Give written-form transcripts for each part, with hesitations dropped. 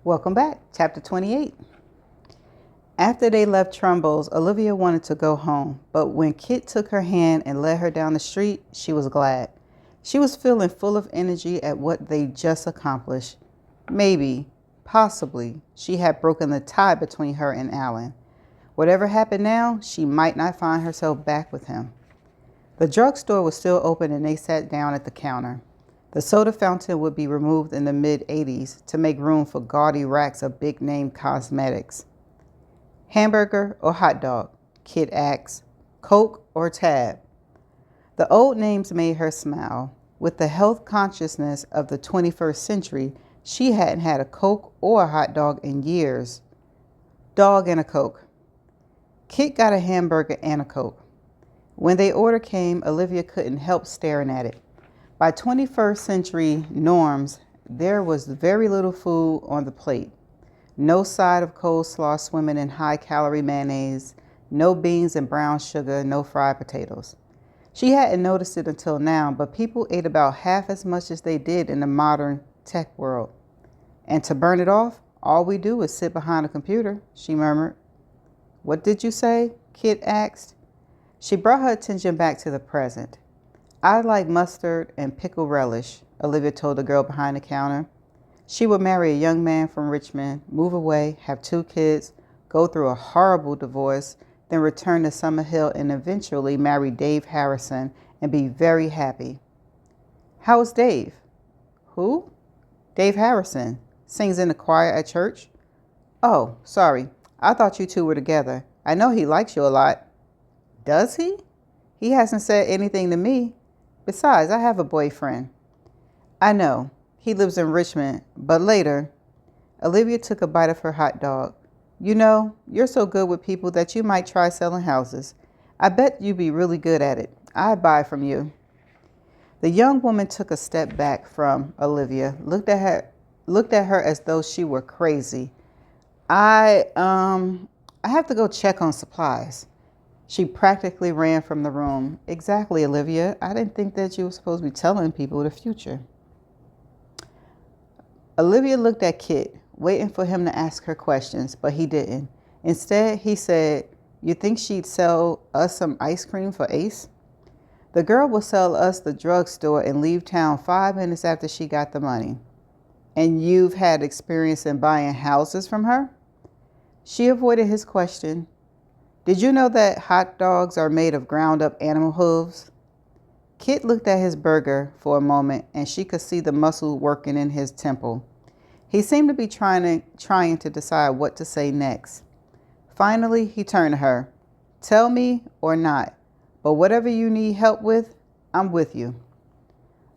Welcome back, chapter 28. After they left Trumbull's, Olivia wanted to go home, but when Kit took her hand and led her down the street, she was glad. She was feeling full of energy at what they just accomplished. Maybe, possibly, she had broken the tie between her and Alan. Whatever happened now, she might not find herself back with him. The drugstore was still open and they sat down at the counter. The soda fountain would be removed in the mid-'80s to make room for gaudy racks of big-name cosmetics. Hamburger or hot dog? Kit asked. Coke or Tab? The old names made her smile. With the health consciousness of the 21st century, she hadn't had a Coke or a hot dog in years. Dog and a Coke. Kit got a hamburger and a Coke. When the order came, Olivia couldn't help staring at it. By 21st century norms, there was very little food on the plate. No side of coleslaw swimming in high-calorie mayonnaise, no beans and brown sugar, no fried potatoes. She hadn't noticed it until now, but people ate about half as much as they did in the modern tech world. And to burn it off, all we do is sit behind a computer, she murmured. What did you say? Kit asked. She brought her attention back to the present. I like mustard and pickle relish, Olivia told the girl behind the counter. She would marry a young man from Richmond, move away, have 2 kids, go through a horrible divorce, then return to Summerhill and eventually marry Dave Harrison and be very happy. How's Dave? Who? Dave Harrison. Sings in the choir at church. Oh, sorry. I thought you two were together. I know he likes you a lot. Does he? He hasn't said anything to me. Besides, I have a boyfriend. I know. He lives in Richmond, but later. Olivia took a bite of her hot dog. You know, you're so good with people that you might try selling houses. I bet you'd be really good at it. I'd buy from you. The young woman took a step back from Olivia, looked at her as though she were crazy. I have to go check on supplies. She practically ran from the room. Exactly, Olivia. I didn't think that you were supposed to be telling people the future. Olivia looked at Kit, waiting for him to ask her questions, but he didn't. Instead, he said, You think she'd sell us some ice cream for Ace? The girl will sell us the drugstore and leave town 5 minutes after she got the money. And you've had experience in buying houses from her? She avoided his question. Did you know that hot dogs are made of ground up animal hooves? Kit looked at his burger for a moment and she could see the muscle working in his temple. He seemed to be trying to decide what to say next. Finally, he turned to her. Tell me or not, but whatever you need help with, I'm with you.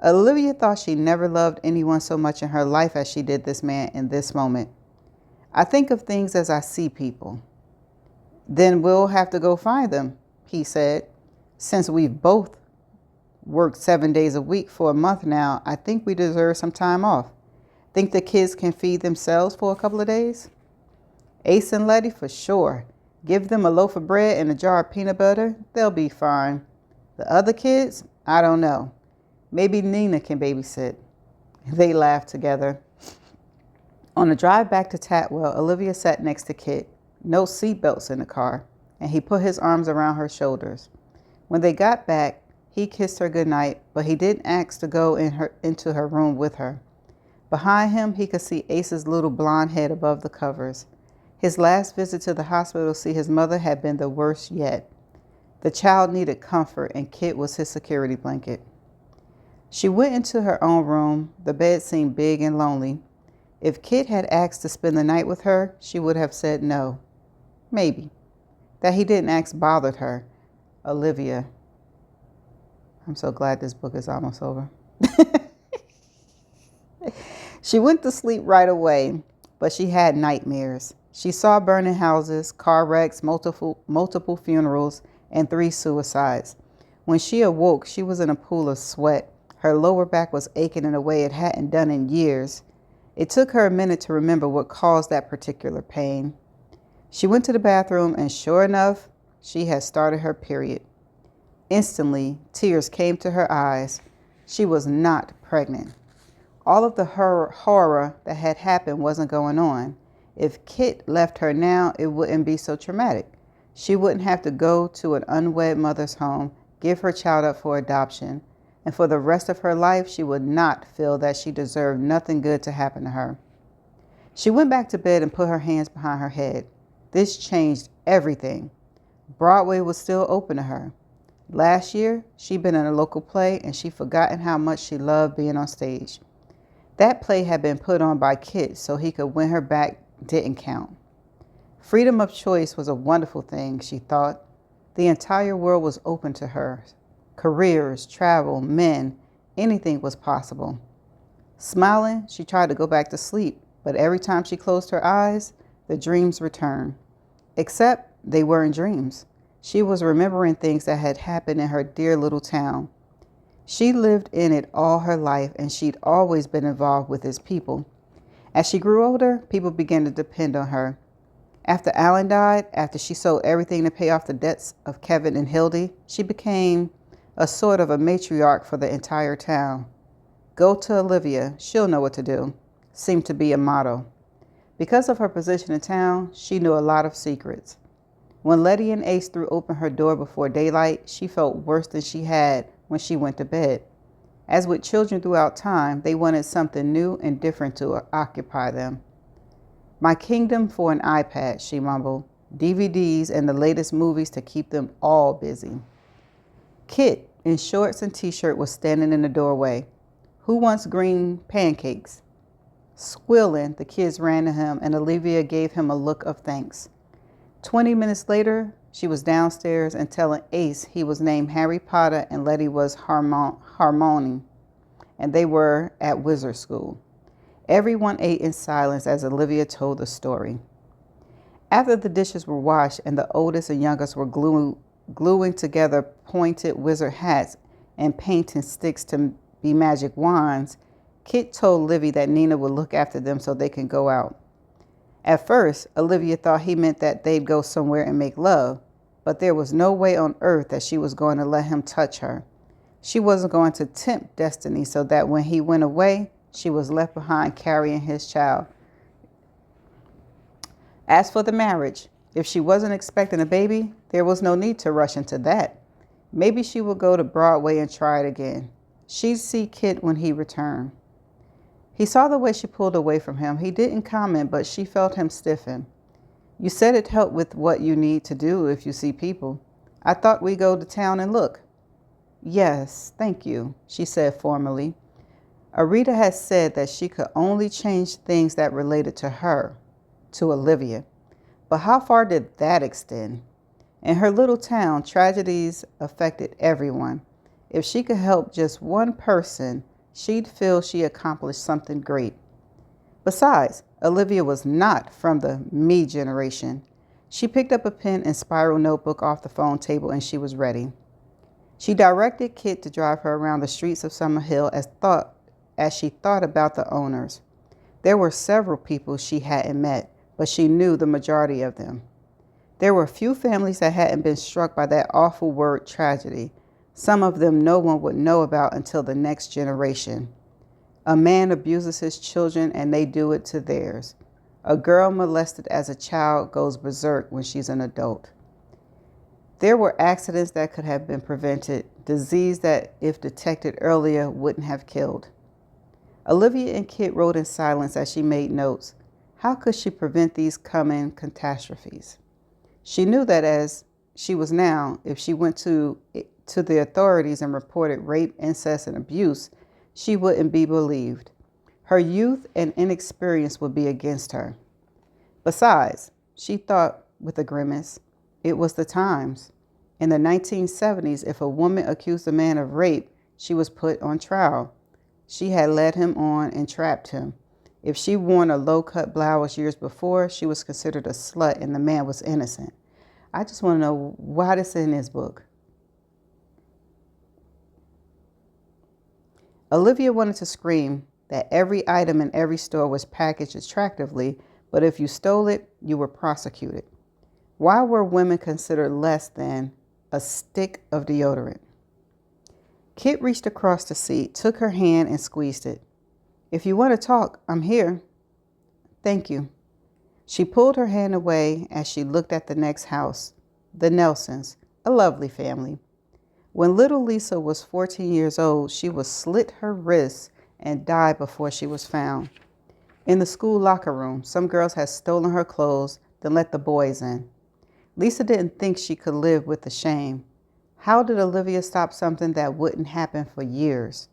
Olivia thought she never loved anyone so much in her life as she did this man in this moment. I think of things as I see people. Then we'll have to go find them, he said. Since we've both worked 7 days a week for a month now, I think we deserve some time off. Think the kids can feed themselves for a couple of days? Ace and Letty, for sure. Give them a loaf of bread and a jar of peanut butter. They'll be fine. The other kids? I don't know. Maybe Nina can babysit. They laughed together. On the drive back to Tatwell, Olivia sat next to Kit. No seatbelts in the car, and he put his arms around her shoulders. When they got back, he kissed her goodnight, but he didn't ask to go into her room with her. Behind him, he could see Ace's little blonde head above the covers. His last visit to the hospital to see his mother had been the worst yet. The child needed comfort, and Kit was his security blanket. She went into her own room. The bed seemed big and lonely. If Kit had asked to spend the night with her, she would have said no. Maybe. That he didn't ask bothered her. Olivia. I'm so glad this book is almost over. She went to sleep right away, but she had nightmares. She saw burning houses, car wrecks, multiple funerals, and 3 suicides. When she awoke, she was in a pool of sweat. Her lower back was aching in a way it hadn't done in years. It took her a minute to remember what caused that particular pain. She went to the bathroom and sure enough, she had started her period. Instantly, tears came to her eyes. She was not pregnant. All of the horror that had happened wasn't going on. If Kit left her now, it wouldn't be so traumatic. She wouldn't have to go to an unwed mother's home, give her child up for adoption, and for the rest of her life, she would not feel that she deserved nothing good to happen to her. She went back to bed and put her hands behind her head. This changed everything. Broadway was still open to her. Last year, she'd been in a local play and she'd forgotten how much she loved being on stage. That play had been put on by Kit so he could win her back didn't count. Freedom of choice was a wonderful thing, she thought. The entire world was open to her. Careers, travel, men, anything was possible. Smiling, she tried to go back to sleep, but every time she closed her eyes, the dreams returned. Except they weren't dreams. She was remembering things that had happened in her dear little town. She lived in it all her life, and she'd always been involved with its people. As she grew older, people began to depend on her. After Alan died, after she sold everything to pay off the debts of Kevin and Hildy, she became a sort of a matriarch for the entire town. Go to Olivia, she'll know what to do, seemed to be a motto. Because of her position in town, she knew a lot of secrets. When Letty and Ace threw open her door before daylight, she felt worse than she had when she went to bed. As with children throughout time, they wanted something new and different to occupy them. My kingdom for an iPad, she mumbled. DVDs and the latest movies to keep them all busy. Kit, in shorts and t-shirt, was standing in the doorway. Who wants green pancakes? Squealing, the kids ran to him, and Olivia gave him a look of thanks. 20 minutes later, she was downstairs and telling Ace he was named Harry Potter and Letty was Hermione, and they were at wizard school. Everyone ate in silence as Olivia told the story. After the dishes were washed and the oldest and youngest were gluing together pointed wizard hats and painting sticks to be magic wands, Kit told Livy that Nina would look after them so they can go out. At first, Olivia thought he meant that they'd go somewhere and make love, but there was no way on earth that she was going to let him touch her. She wasn't going to tempt destiny so that when he went away, she was left behind carrying his child. As for the marriage, if she wasn't expecting a baby, there was no need to rush into that. Maybe she would go to Broadway and try it again. She'd see Kit when he returned. He saw the way she pulled away from him. He didn't comment, but she felt him stiffen. You said it helped with what you need to do if you see people. I thought we'd go to town and look. Yes, thank you, she said formally. Arita had said that she could only change things that related to her, to Olivia. But how far did that extend? In her little town, tragedies affected everyone. If she could help just one person, she'd feel she accomplished something great. Besides, Olivia was not from the me generation. She picked up a pen and spiral notebook off the phone table and she was ready. She directed Kit to drive her around the streets of Summer Hill as she thought about the owners. There were several people she hadn't met, but she knew the majority of them. There were few families that hadn't been struck by that awful word tragedy. Some of them no one would know about until the next generation. A man abuses his children and they do it to theirs. A girl molested as a child goes berserk when she's an adult. There were accidents that could have been prevented, disease that, if detected earlier, wouldn't have killed. Olivia and Kit rode in silence as she made notes. How could she prevent these coming catastrophes? She knew that as she was now, if she went to the authorities and reported rape, incest, and abuse, she wouldn't be believed. Her youth and inexperience would be against her. Besides, she thought with a grimace, it was the times. In the 1970s, if a woman accused a man of rape, she was put on trial. She had led him on and trapped him. If she worn a low-cut blouse years before, she was considered a slut and the man was innocent. I just want to know why this is in this book. Olivia wanted to scream that every item in every store was packaged attractively, but if you stole it, you were prosecuted. Why were women considered less than a stick of deodorant? Kit reached across the seat, took her hand and squeezed it. If you want to talk, I'm here. Thank you. She pulled her hand away as she looked at the next house, the Nelsons, a lovely family. When little Lisa was 14 years old, she was slit her wrists and died before she was found. In the school locker room, some girls had stolen her clothes, then let the boys in. Lisa didn't think she could live with the shame. How did Olivia stop something that wouldn't happen for years?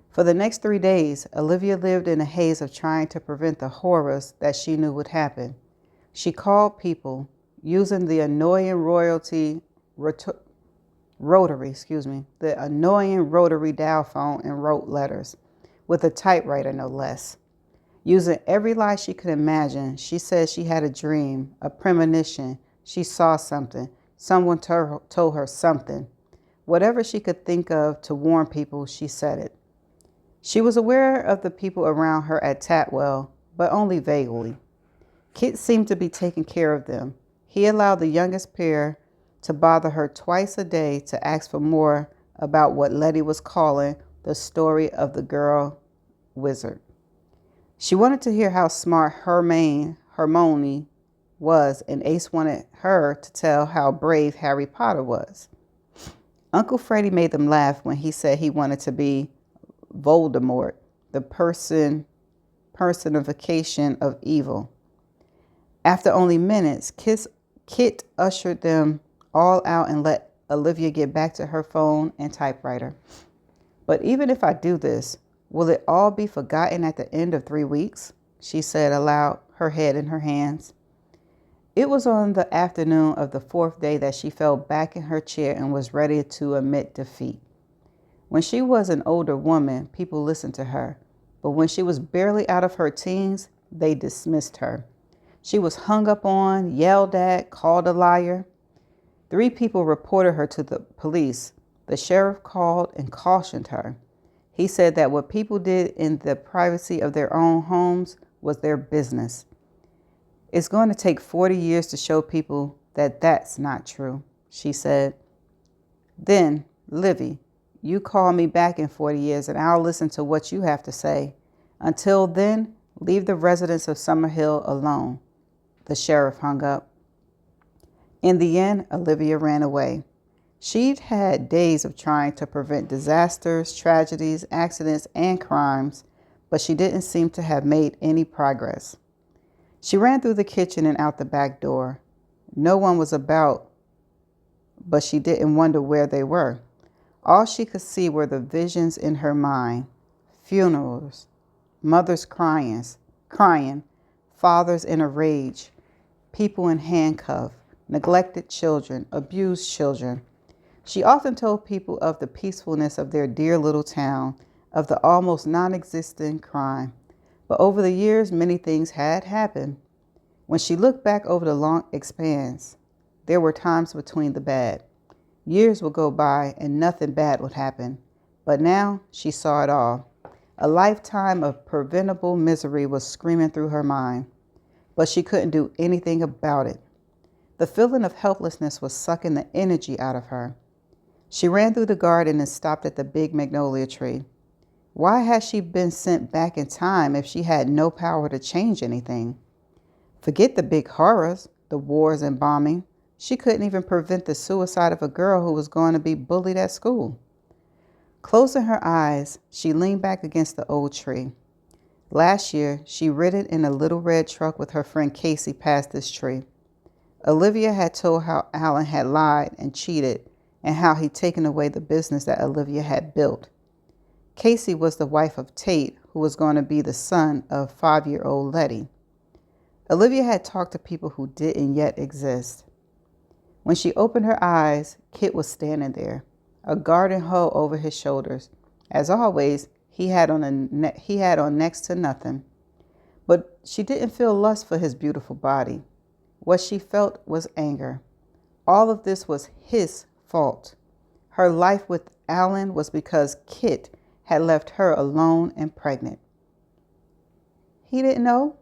For the next 3 days, Olivia lived in a haze of trying to prevent the horrors that she knew would happen. She called people using the annoying rotary dial phone and wrote letters, with a typewriter no less. Using every lie she could imagine, she said she had a dream, a premonition, she saw something, someone told her something. Whatever she could think of to warn people, she said it. She was aware of the people around her at Tatwell, but only vaguely. Kit seemed to be taking care of them. He allowed the youngest pair to bother her twice a day to ask for more about what Letty was calling the story of the girl wizard. She wanted to hear how smart Hermione was, and Ace wanted her to tell how brave Harry Potter was. Uncle Freddie made them laugh when he said he wanted to be Voldemort, the personification of evil. After only minutes, Kit ushered them all out and let Olivia get back to her phone and typewriter. But even if I do this, will it all be forgotten at the end of 3 weeks? She said aloud, her head in her hands. It was on the afternoon of the 4th day that she fell back in her chair and was ready to admit defeat. When she was an older woman, people listened to her. But when she was barely out of her teens, they dismissed her. She was hung up on, yelled at, called a liar. 3 people reported her to the police. The sheriff called and cautioned her. He said that what people did in the privacy of their own homes was their business. It's going to take 40 years to show people that that's not true, she said. Then, Livy, you call me back in 40 years and I'll listen to what you have to say. Until then, leave the residents of Summerhill alone. The sheriff hung up. In the end, Olivia ran away. She'd had days of trying to prevent disasters, tragedies, accidents, and crimes, but she didn't seem to have made any progress. She ran through the kitchen and out the back door. No one was about, but she didn't wonder where they were. All she could see were the visions in her mind. Funerals, mothers crying, fathers in a rage, people in handcuffs, neglected children, abused children. She often told people of the peacefulness of their dear little town, of the almost non-existent crime. But over the years, many things had happened. When she looked back over the long expanse, there were times between the bad. Years would go by and nothing bad would happen. But now she saw it all. A lifetime of preventable misery was screaming through her mind. But she couldn't do anything about it. The feeling of helplessness was sucking the energy out of her. She ran through the garden and stopped at the big magnolia tree. Why had she been sent back in time if she had no power to change anything? Forget the big horrors, the wars and bombing. She couldn't even prevent the suicide of a girl who was going to be bullied at school. Closing her eyes, she leaned back against the old tree. Last year, she ridden in a little red truck with her friend Casey past this tree. Olivia had told how Alan had lied and cheated and how he'd taken away the business that Olivia had built. Casey was the wife of Tate, who was going to be the son of 5-year-old Letty. Olivia had talked to people who didn't yet exist. When she opened her eyes, Kit was standing there, a garden hoe over his shoulders. As always, he had on next to nothing. But she didn't feel lust for his beautiful body. What she felt was anger. All of this was his fault. Her life with Alan was because Kit had left her alone and pregnant. He didn't know.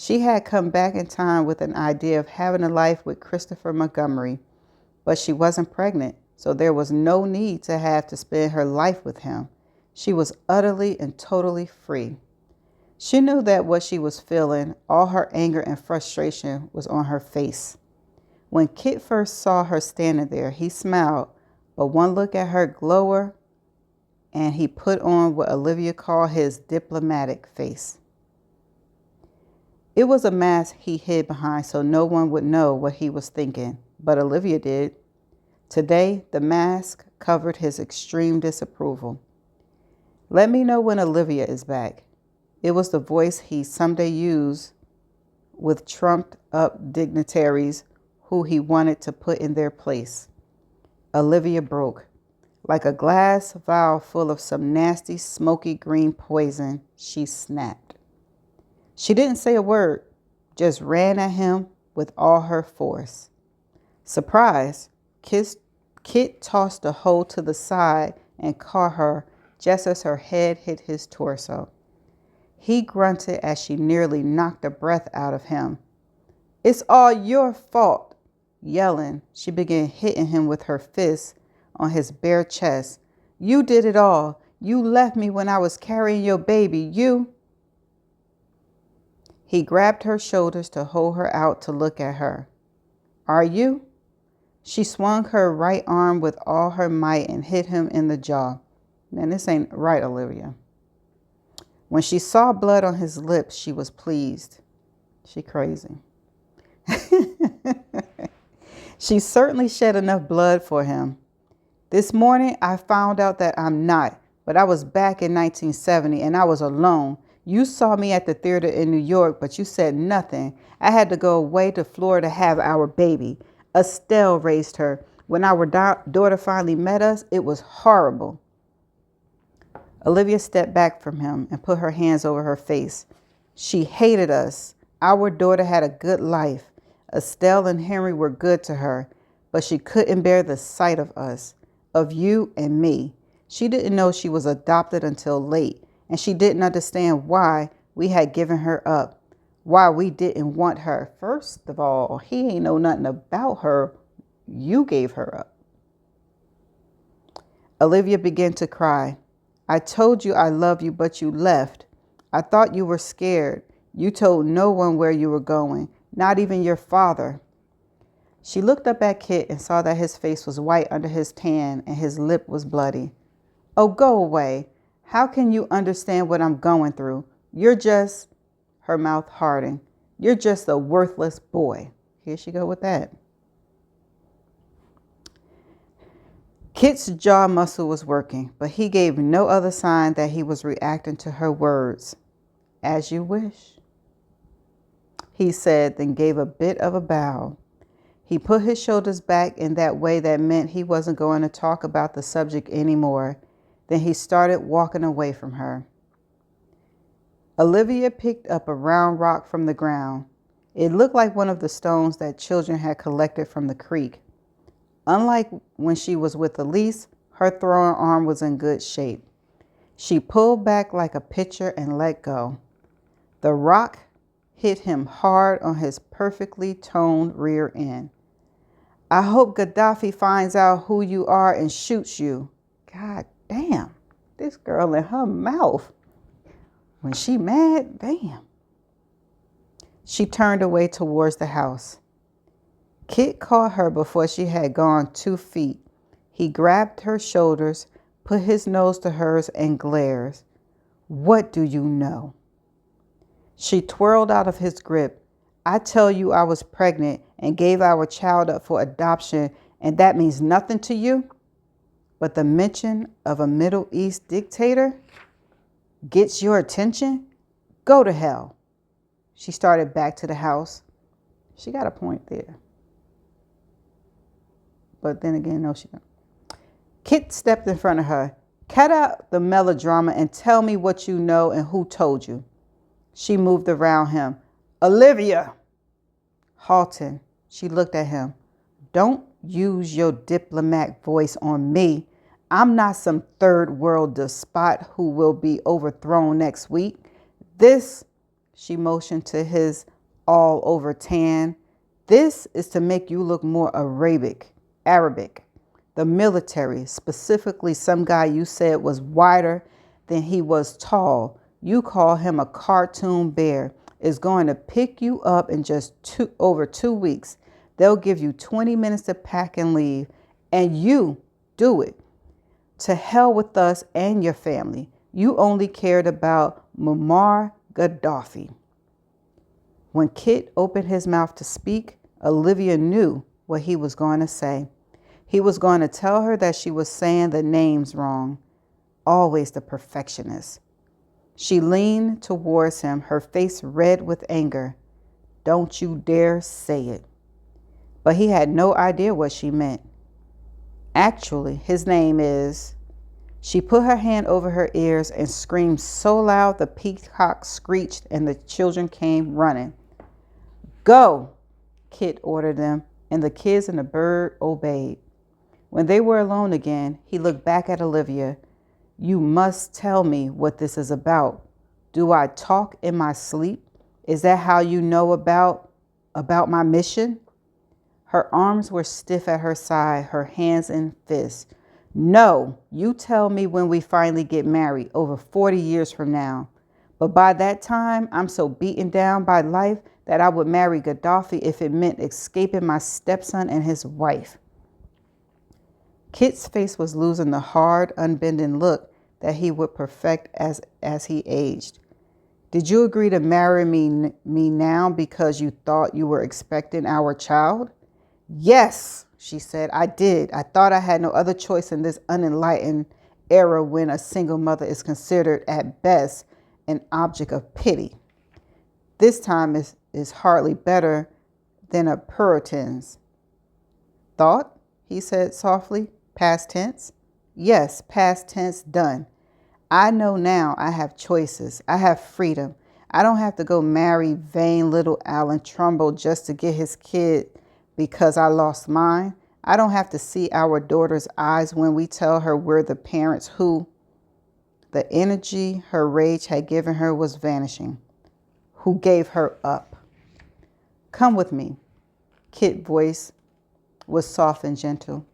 She had come back in time with an idea of having a life with Christopher Montgomery, but she wasn't pregnant, so there was no need to have to spend her life with him. She was utterly and totally free. She knew that what she was feeling, all her anger and frustration, was on her face. When Kit first saw her standing there, he smiled, but one look at her glower and he put on what Olivia called his diplomatic face. It was a mask he hid behind so no one would know what he was thinking, but Olivia did. Today, the mask covered his extreme disapproval. Let me know when Olivia is back. It was the voice he someday used with trumped up dignitaries who he wanted to put in their place. Olivia broke. Like a glass vial full of some nasty, smoky green poison, she snapped. She didn't say a word, just ran at him with all her force. Surprised, Kit tossed the hoe to the side and caught her just as her head hit his torso. He grunted as she nearly knocked the breath out of him. It's all your fault. Yelling, she began hitting him with her fists on his bare chest. You did it all. You left me when I was carrying your baby. You. He grabbed her shoulders to hold her out to look at her. Are you? She swung her right arm with all her might and hit him in the jaw. Man, this ain't right, Olivia. When she saw blood on his lips, she was pleased. She crazy. She certainly shed enough blood for him. This morning, I found out that I'm not, but I was back in 1970 and I was alone. You saw me at the theater in New York, but you said nothing. I had to go away to Florida to have our baby. Estelle raised her. When our daughter finally met us, it was horrible. Olivia stepped back from him and put her hands over her face. She hated us. Our daughter had a good life. Estelle and Henry were good to her, but she couldn't bear the sight of us, of you and me. She didn't know she was adopted until late, and she didn't understand why we had given her up, why we didn't want her. First of all, he ain't know nothing about her. You gave her up. Olivia began to cry. I told you I love you, but you left. I thought you were scared. You told no one where you were going, not even your father. She looked up at Kit and saw that his face was white under his tan and his lip was bloody. Oh, go away. How can you understand what I'm going through? You're just, her mouth hardened, you're just a worthless boy. Here she go with that. Kit's jaw muscle was working, but he gave no other sign that he was reacting to her words. As you wish, he said, then gave a bit of a bow. He put his shoulders back in that way that meant he wasn't going to talk about the subject anymore. Then he started walking away from her. Olivia picked up a round rock from the ground. It looked like one of the stones that children had collected from the creek. Unlike when she was with Elise, her throwing arm was in good shape. She pulled back like a pitcher and let go. The rock hit him hard on his perfectly toned rear end. I hope Gaddafi finds out who you are and shoots you. God damn, this girl in her mouth. When she mad, damn. She turned away towards the house. Kit caught her before she had gone 2 feet. He grabbed her shoulders, put his nose to hers, and glared. What do you know? She twirled out of his grip. I tell you I was pregnant and gave our child up for adoption, and that means nothing to you? But the mention of a Middle East dictator gets your attention? Go to hell. She started back to the house. She got a point there. But then again, no, she don't. Kit stepped in front of her. Cut out the melodrama and tell me what you know and who told you. She moved around him. Olivia! Halting, she looked at him. Don't use your diplomat voice on me. I'm not some third world despot who will be overthrown next week. This, she motioned to his all over tan, this is to make you look more Arabic. The military, specifically some guy you said was whiter than he was tall. You call him a cartoon bear. Is going to pick you up in just over 2 weeks. They'll give you 20 minutes to pack and leave, and you do it. To hell with us and your family. You only cared about Muammar Gaddafi. When Kit opened his mouth to speak, Olivia knew what he was going to say. He was going to tell her that she was saying the names wrong. Always the perfectionist. She leaned towards him, her face red with anger. Don't you dare say it. But he had no idea what she meant. Actually, his name is... She put her hand over her ears and screamed so loud the peacock screeched and the children came running. Go, Kit ordered them, and the kids and the bird obeyed. When they were alone again, he looked back at Olivia. You must tell me what this is about. Do I talk in my sleep? Is that how you know about my mission? Her arms were stiff at her side, her hands in fists. No, you tell me when we finally get married, over 40 years from now. But by that time, I'm so beaten down by life that I would marry Gaddafi if it meant escaping my stepson and his wife. Kit's face was losing the hard, unbending look that he would perfect as he aged. Did you agree to marry me now because you thought you were expecting our child? Yes, she said, I did. I thought I had no other choice in this unenlightened era when a single mother is considered at best an object of pity. This time is hardly better than a Puritan's. Thought, he said softly, past tense. Yes, past tense, done. I know now I have choices. I have freedom. I don't have to go marry vain little Alan Trumbull just to get his kid because I lost mine. I don't have to see our daughter's eyes when we tell her we're the parents who... The energy her rage had given her was vanishing. Who gave her up. Come with me. Kit's voice was soft and gentle.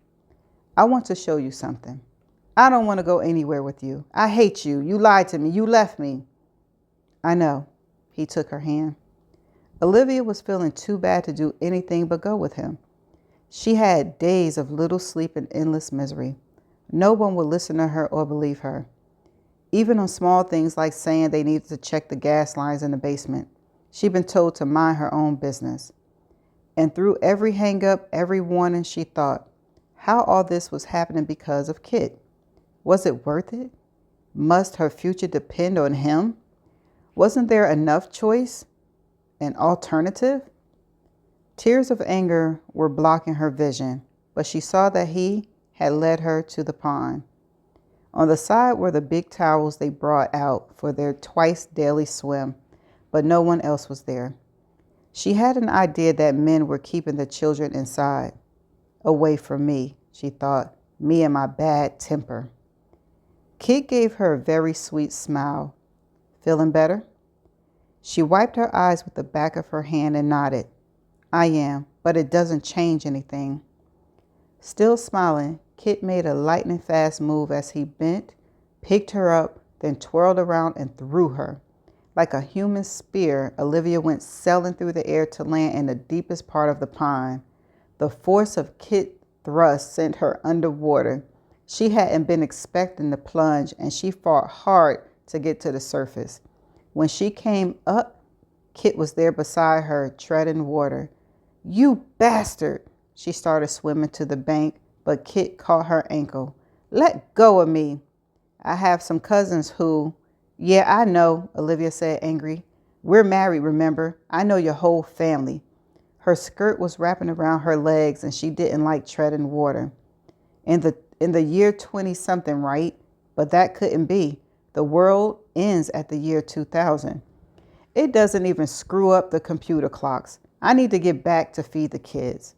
I want to show you something. I don't want to go anywhere with you. I hate you. You lied to me. You left me. I know. He took her hand. Olivia was feeling too bad to do anything but go with him. She had days of little sleep and endless misery. No one would listen to her or believe her. Even on small things like saying they needed to check the gas lines in the basement. She'd been told to mind her own business. And through every hang-up, every warning, she thought, how all this was happening because of Kit. Was it worth it? Must her future depend on him? Wasn't there enough choice? An alternative? Tears of anger were blocking her vision, but she saw that he had led her to the pond. On the side were the big towels they brought out for their twice daily swim, but no one else was there. She had an idea that men were keeping the children inside. Away from me, she thought, me and my bad temper. Kit gave her a very sweet smile. Feeling better? She wiped her eyes with the back of her hand and nodded. I am, but it doesn't change anything. Still smiling, Kit made a lightning fast move as he bent, picked her up, then twirled around and threw her. Like a human spear, Olivia went sailing through the air to land in the deepest part of the pond. The force of Kit's thrust sent her underwater. She hadn't been expecting the plunge, and she fought hard to get to the surface. When she came up, Kit was there beside her, treading water. You bastard! She started swimming to the bank, but Kit caught her ankle. Let go of me. I have some cousins who... Yeah, I know, Olivia said, angry. We're married, remember? I know your whole family. Her skirt was wrapping around her legs, and she didn't like treading water. In the year 20-something, right? But that couldn't be. The world ends at the year 2000. It doesn't even screw up the computer clocks. I need to get back to feed the kids.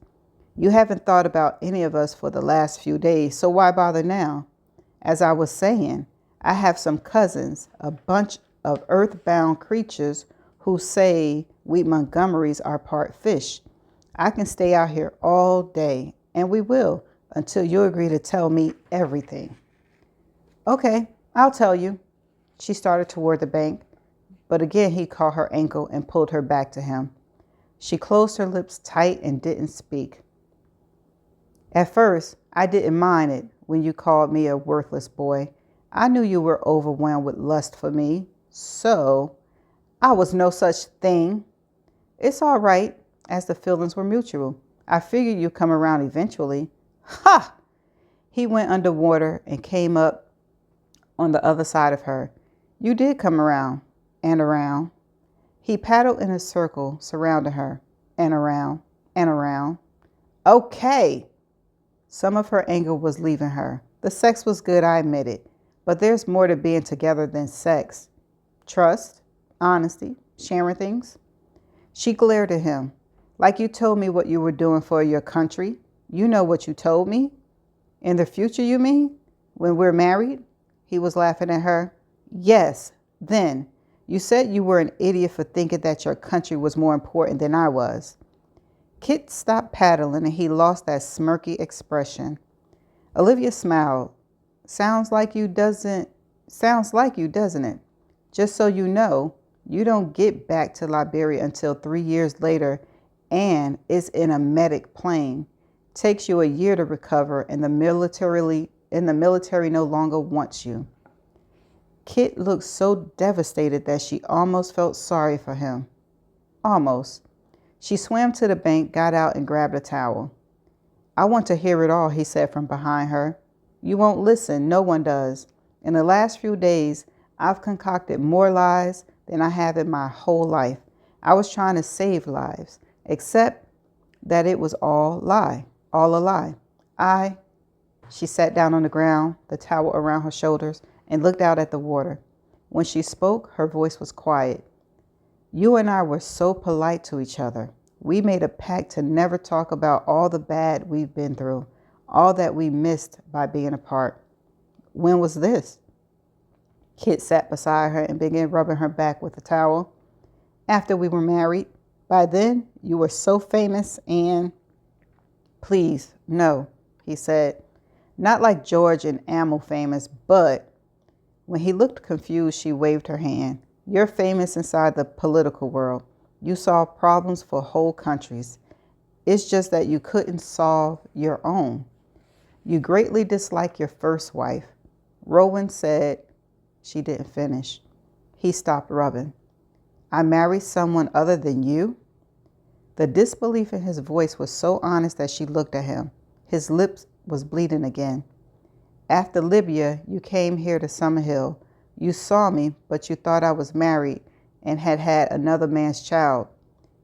You haven't thought about any of us for the last few days, so why bother now? As I was saying, I have some cousins, a bunch of earthbound creatures who say we Montgomerys are part fish. I can stay out here all day, and we will, until you agree to tell me everything. Okay, I'll tell you. She started toward the bank, but again he caught her ankle and pulled her back to him. She closed her lips tight and didn't speak. At first, I didn't mind it when you called me a worthless boy. I knew you were overwhelmed with lust for me, so I was no such thing. It's all right, as the feelings were mutual. I figured you'd come around eventually. Ha! He went underwater and came up on the other side of her. You did come around and around. He paddled in a circle surrounding her, and around and around. Okay. Some of her anger was leaving her. The sex was good, I admit it. But there's more to being together than sex. Trust, honesty, sharing things. She glared at him. Like you told me what you were doing for your country. You know what you told me? In the future, you mean? When we're married? He was laughing at her. Yes, then. You said you were an idiot for thinking that your country was more important than I was. Kit stopped paddling and he lost that smirky expression. Olivia smiled. Sounds like you, doesn't it? Just so you know, you don't get back to Liberia until 3 years later, and it's in a medic plane. Takes you a year to recover, and the military no longer wants you. Kit looked so devastated that she almost felt sorry for him. Almost. She swam to the bank, got out, and grabbed a towel. I want to hear it all, he said from behind her. You won't listen. No one does. In the last few days, I've concocted more lies than I have in my whole life. I was trying to save lives, except that it was all a lie. She sat down on the ground, the towel around her shoulders, and looked out at the water. When she spoke, her voice was quiet. You and I were so polite to each other. We made a pact to never talk about all the bad we've been through, all that we missed by being apart. When was this? Kit sat beside her and began rubbing her back with a towel. After we were married. By then, you were so famous and... Please, no, he said. Not like George and Amel famous, but... When he looked confused, she waved her hand. You're famous inside the political world. You solve problems for whole countries. It's just that you couldn't solve your own. You greatly dislike your first wife. Rowan said... She didn't finish. He stopped rubbing. I married someone other than you? The disbelief in his voice was so honest that she looked at him. His lips was bleeding again. After Libya, you came here to Summerhill. You saw me, but you thought I was married and had had another man's child.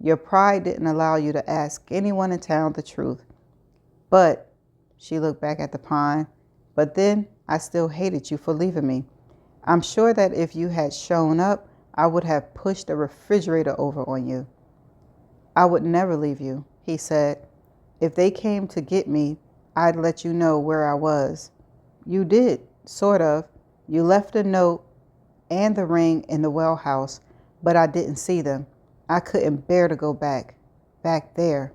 Your pride didn't allow you to ask anyone in town the truth. But, she looked back at the pond, but then I still hated you for leaving me. I'm sure that if you had shown up, I would have pushed a refrigerator over on you. I would never leave you, he said. If they came to get me, I'd let you know where I was. You did, sort of. You left a note and the ring in the well house, but I didn't see them. I couldn't bear to go back there.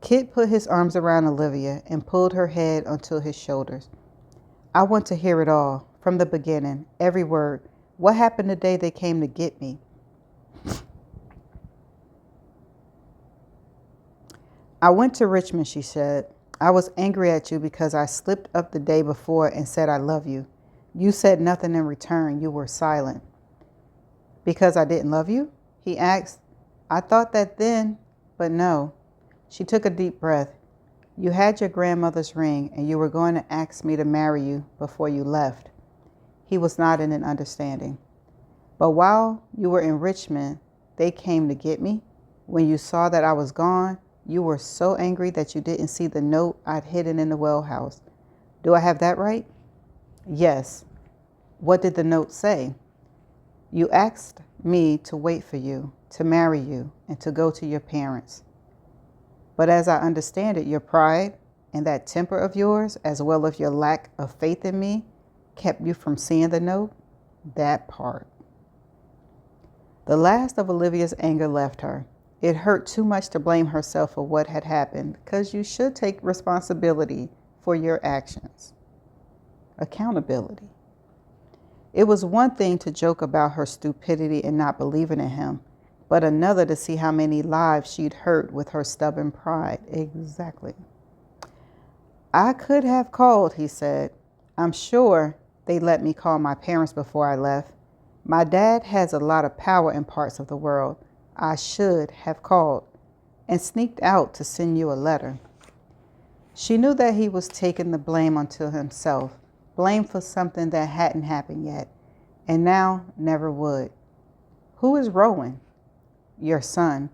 Kit put his arms around Olivia and pulled her head onto his shoulders. I want to hear it all, from the beginning, every word. What happened the day they came to get me? I went to Richmond, she said. I was angry at you because I slipped up the day before and said I love you. You said nothing in return. You were silent. Because I didn't love you? He asked. I thought that then, but no. She took a deep breath. You had your grandmother's ring and you were going to ask me to marry you before you left. He was nodding in understanding. But while you were in Richmond, they came to get me. When you saw that I was gone, you were so angry that you didn't see the note I'd hidden in the well house. Do I have that right? Yes. What did the note say? You asked me to wait for you, to marry you, and to go to your parents. But as I understand it, your pride and that temper of yours, as well as your lack of faith in me, kept you from seeing the note? That part. The last of Olivia's anger left her. It hurt too much to blame herself for what had happened, because you should take responsibility for your actions. Accountability. It was one thing to joke about her stupidity and not believing in him, but another to see how many lives she'd hurt with her stubborn pride. Exactly. I could have called, he said. I'm sure they let me call my parents before I left. My dad has a lot of power in parts of the world. I should have called and sneaked out to send you a letter. She knew that he was taking the blame onto himself, blame for something that hadn't happened yet, and now never would. Who is Rowan? Your son.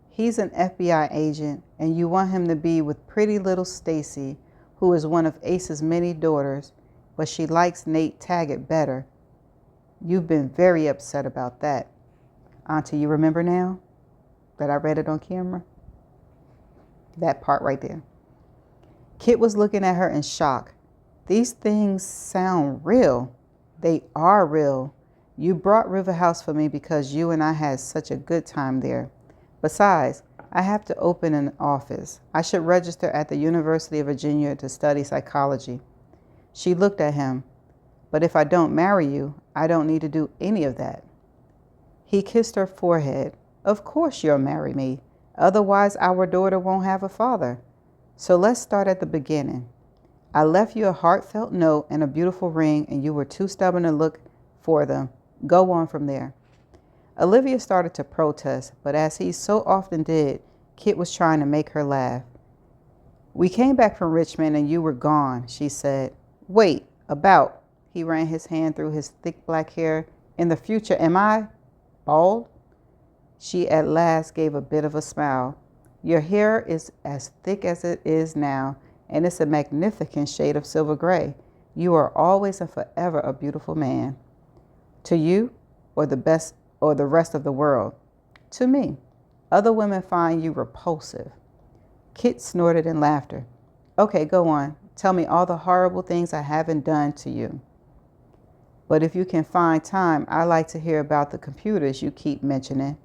He's an FBI agent, and you want him to be with pretty little Stacy, who is one of Ace's many daughters, but she likes Nate Taggart better. You've been very upset about that. Auntie, you remember now that I read it on camera? That part right there. Kit was looking at her in shock. These things sound real. They are real. You brought River House for me because you and I had such a good time there. Besides, I have to open an office. I should register at the University of Virginia to study psychology. She looked at him. But if I don't marry you, I don't need to do any of that. He kissed her forehead. Of course you'll marry me. Otherwise, our daughter won't have a father. So let's start at the beginning. I left you a heartfelt note and a beautiful ring, and you were too stubborn to look for them. Go on from there. Olivia started to protest, but as he so often did, Kit was trying to make her laugh. We came back from Richmond and you were gone, she said. Wait, about. He ran his hand through his thick black hair. In the future, am I bald? She at last gave a bit of a smile. Your hair is as thick as it is now, and it's a magnificent shade of silver gray. You are always and forever a beautiful man. To you, or the rest of the world? To me. Other women find you repulsive. Kit snorted in laughter. Okay, go on. Tell me all the horrible things I haven't done to you. But if you can find time, I'd like to hear about the computers you keep mentioning.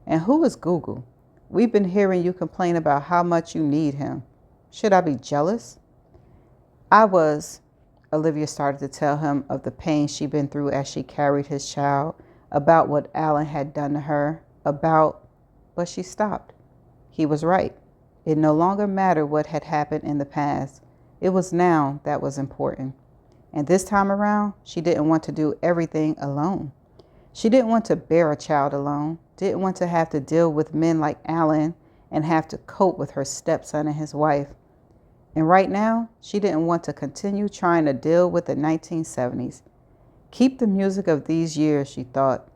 And who is Google? We've been hearing you complain about how much you need him. Should I be jealous? I was. Olivia started to tell him of the pain she'd been through as she carried his child, about what Alan had done to her, but she stopped. He was right. It no longer mattered what had happened in the past. It was now that was important. And this time around, she didn't want to do everything alone. She didn't want to bear a child alone, didn't want to have to deal with men like Alan and have to cope with her stepson and his wife. And right now, she didn't want to continue trying to deal with the 1970s. Keep the music of these years, she thought,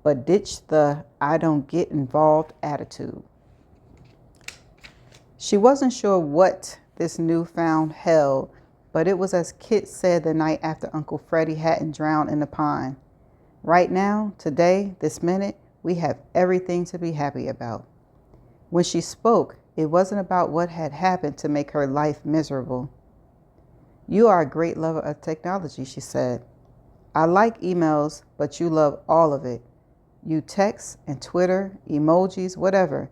but ditch the I don't get involved attitude. She wasn't sure what this newfound held, but it was as Kit said the night after Uncle Freddie hadn't drowned in the pond. Right now, today, this minute, we have everything to be happy about. When she spoke, it wasn't about what had happened to make her life miserable. You are a great lover of technology, she said. I like emails, but you love all of it. You text and Twitter, emojis, whatever.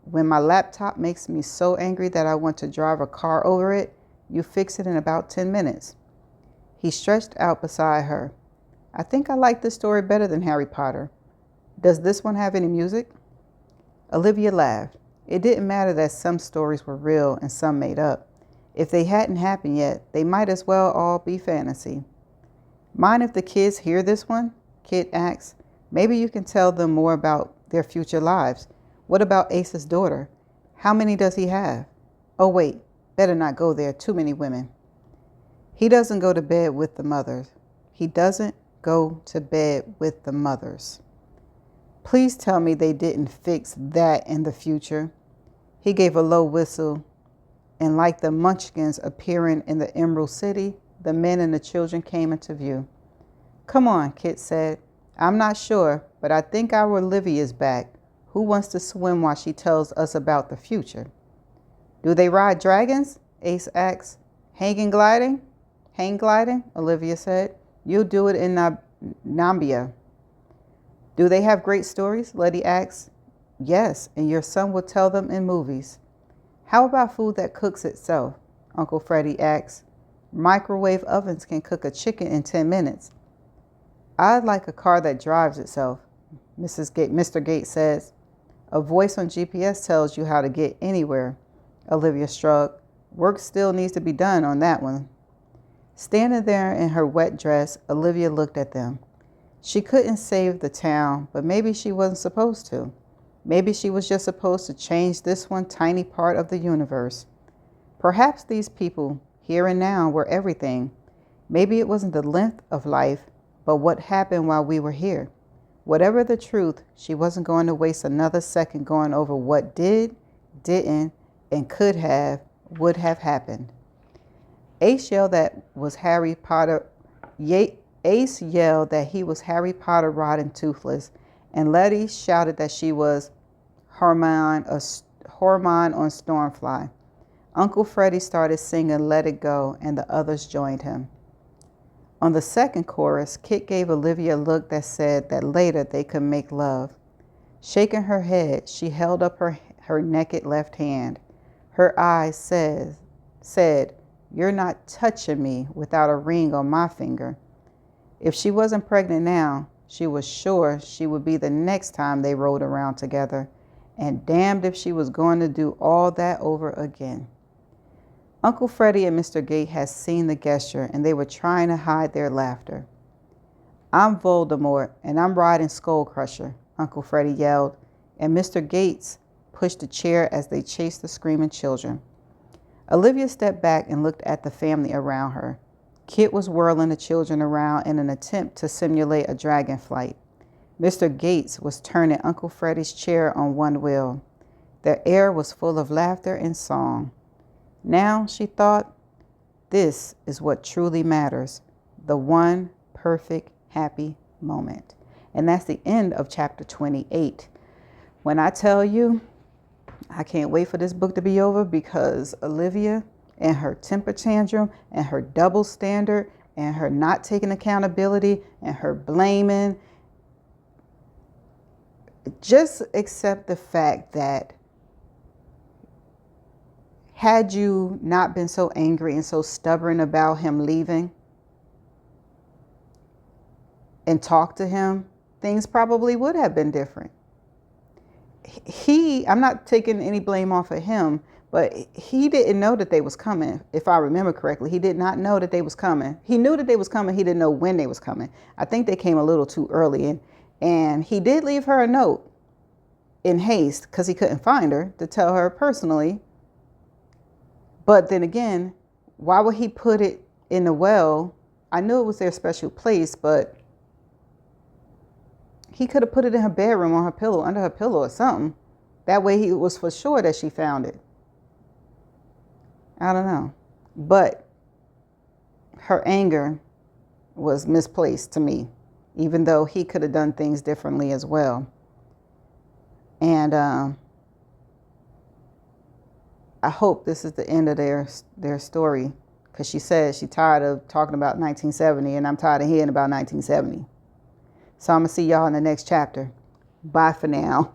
When my laptop makes me so angry that I want to drive a car over it, you fix it in about 10 minutes. He stretched out beside her. I think I like this story better than Harry Potter. Does this one have any music? Olivia laughed. It didn't matter that some stories were real and some made up. If they hadn't happened yet, they might as well all be fantasy. Mind if the kids hear this one? Kit asked. Maybe you can tell them more about their future lives. What about Ace's daughter? How many does he have? Oh, wait, better not go there. Too many women. He doesn't go to bed with the mothers. He doesn't go to bed with the mothers. Please tell me they didn't fix that in the future. He gave a low whistle, and like the Munchkins appearing in the Emerald City, the men and the children came into view. Come on, Kit said. I'm not sure, but I think our Olivia's back. Who wants to swim while she tells us about the future? Do they ride dragons? Ace asked. Hang gliding, Olivia said. You'll do it in Nambia. Do they have great stories? Letty asked. Yes, and your son will tell them in movies. How about food that cooks itself? Uncle Freddie asked. Microwave ovens can cook a chicken in 10 minutes. "I'd like a car that drives itself," Mr. Gates says. "A voice on GPS tells you how to get anywhere." Olivia shrugged. "Work still needs to be done on that one." Standing there in her wet dress, Olivia looked at them. She couldn't save the town, but maybe she wasn't supposed to. Maybe she was just supposed to change this one tiny part of the universe. Perhaps these people, here and now, were everything. Maybe it wasn't the length of life, but what happened while we were here. Whatever the truth, she wasn't going to waste another second going over what did, didn't, and could have, would have happened. Ace yelled that was Harry Potter. Ace yelled that he was Harry Potter, Rod, and Toothless, and Letty shouted that she was Hermione on Stormfly. Uncle Freddie started singing "Let It Go," and the others joined him. On the second chorus, Kit gave Olivia a look that said that later they could make love. Shaking her head, she held up her naked left hand. Her eyes said, "You're not touching me without a ring on my finger." If she wasn't pregnant now, she was sure she would be the next time they rode around together, and damned if she was going to do all that over again. Uncle Freddie and Mr. Gates had seen the gesture, and they were trying to hide their laughter. "I'm Voldemort, and I'm riding Skull Crusher," Uncle Freddie yelled, and Mr. Gates pushed a chair as they chased the screaming children. Olivia stepped back and looked at the family around her. Kit was whirling the children around in an attempt to simulate a dragon flight. Mr. Gates was turning Uncle Freddie's chair on one wheel. The air was full of laughter and song. Now, she thought, this is what truly matters. The one perfect, happy moment. And that's the end of chapter 28. When I tell you, I can't wait for this book to be over, because Olivia and her temper tantrum and her double standard and her not taking accountability and her blaming, just accept the fact that had you not been so angry and so stubborn about him leaving and talked to him, things probably would have been different. I'm not taking any blame off of him, but he didn't know that they was coming. If I remember correctly, he did not know that they was coming. He knew that they was coming. He didn't know when they was coming. I think they came a little too early, and he did leave her a note in haste because he couldn't find her to tell her personally. But then again, why would he put it in the well? I knew it was their special place, but he could have put it in her bedroom on her pillow, under her pillow or something. That way he was for sure that she found it. I don't know. But her anger was misplaced to me, even though he could have done things differently as well. And I hope this is the end of their story, because she says she's tired of talking about 1970, and I'm tired of hearing about 1970. So I'm going to see y'all in the next chapter. Bye for now.